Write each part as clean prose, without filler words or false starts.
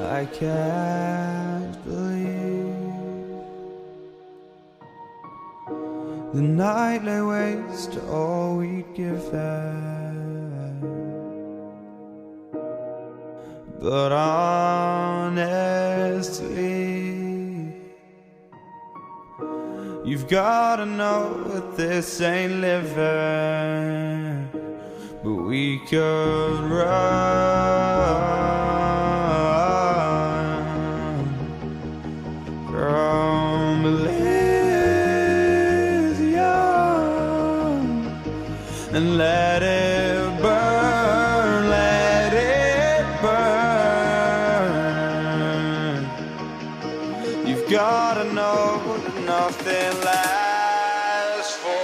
I can't believe the night lay waste to all we'd given. But honestly, you've gotta know that this ain't living. But we could run from Elysium and let it burn, let it burn. You've gotta know that nothing lasts forever.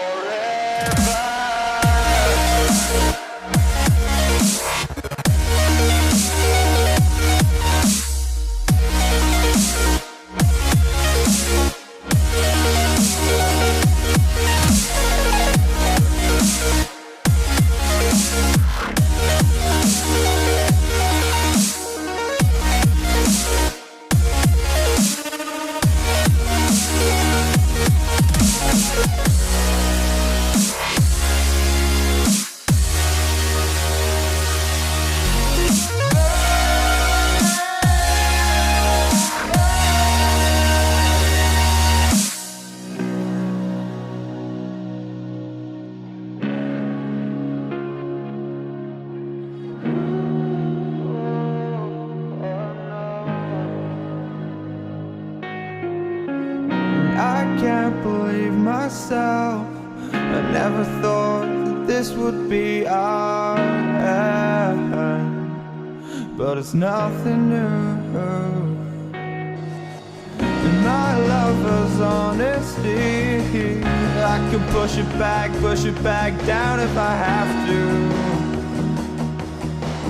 I can't believe myself. I never thought that this would be our end, but it's nothing new. And my lover's honesty, I can push it back down if I have to.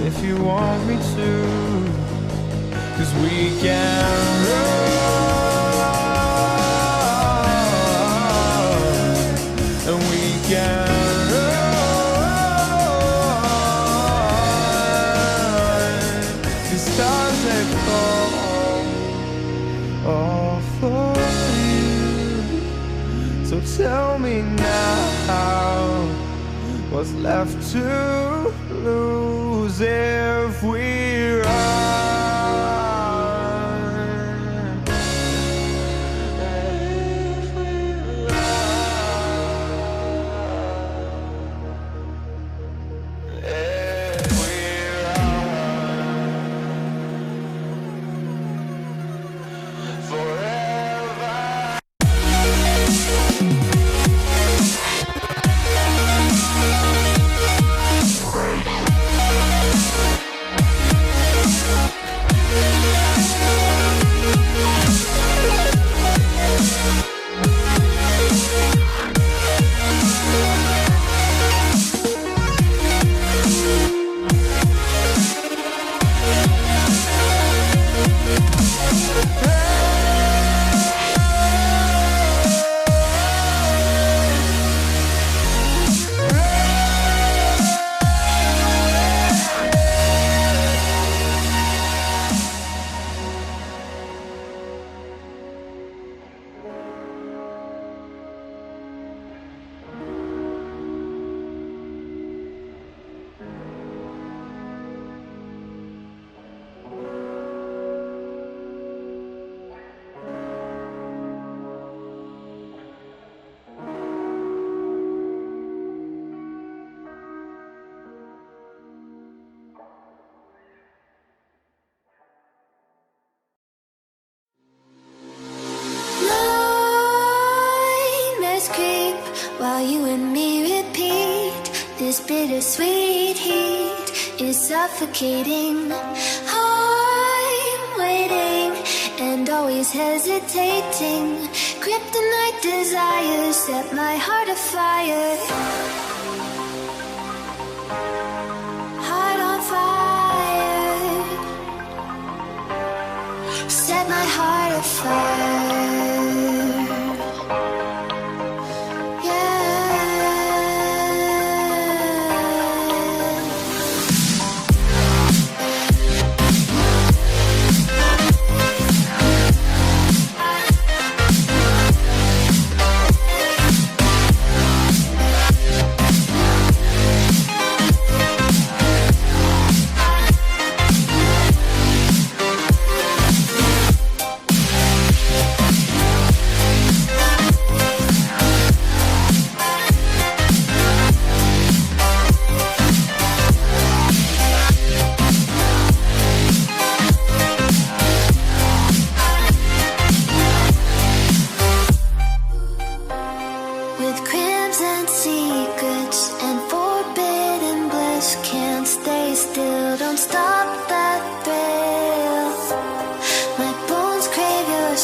If you want me to, 'cause we can run. And we can run. The stars they fall all for you. So tell me now, what's left to lose if we run? While you and me repeat, this bittersweet heat is suffocating. I'm waiting and always hesitating. Kryptonite desires set my heart afire. Heart on fire. Set my heart afire.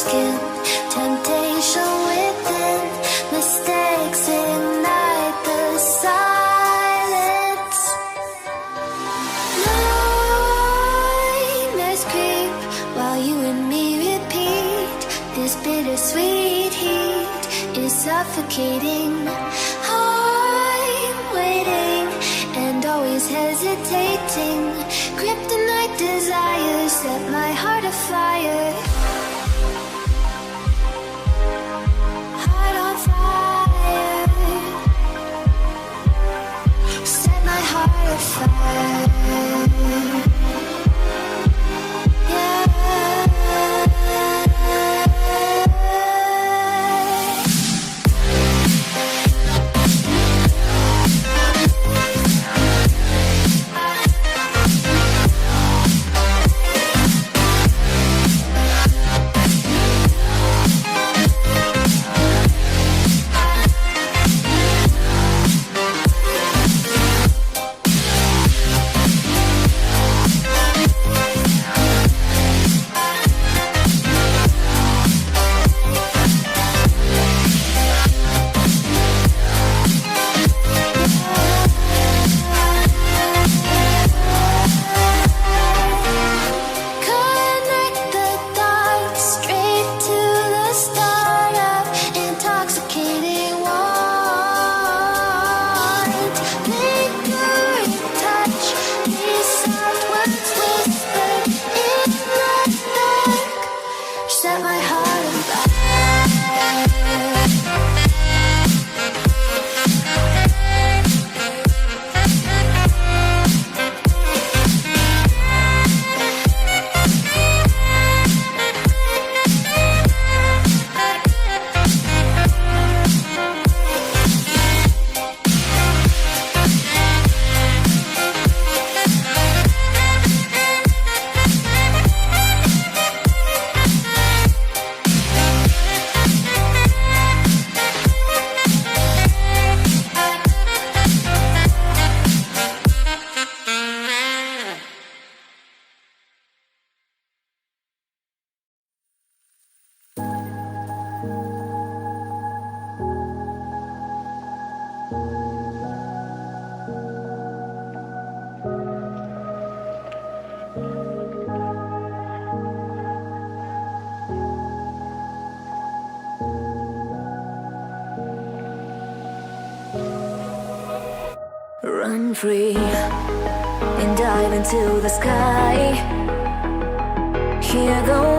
skin. Temptation within, mistakes ignite the silence. Nightmares creep while you and me repeat. This bittersweet heat is suffocating. I'm waiting and always hesitating. Kryptonite desires set my heart afire. Heart on fire. Set my heart afire. Yeah. Run free and dive into the sky. Hear the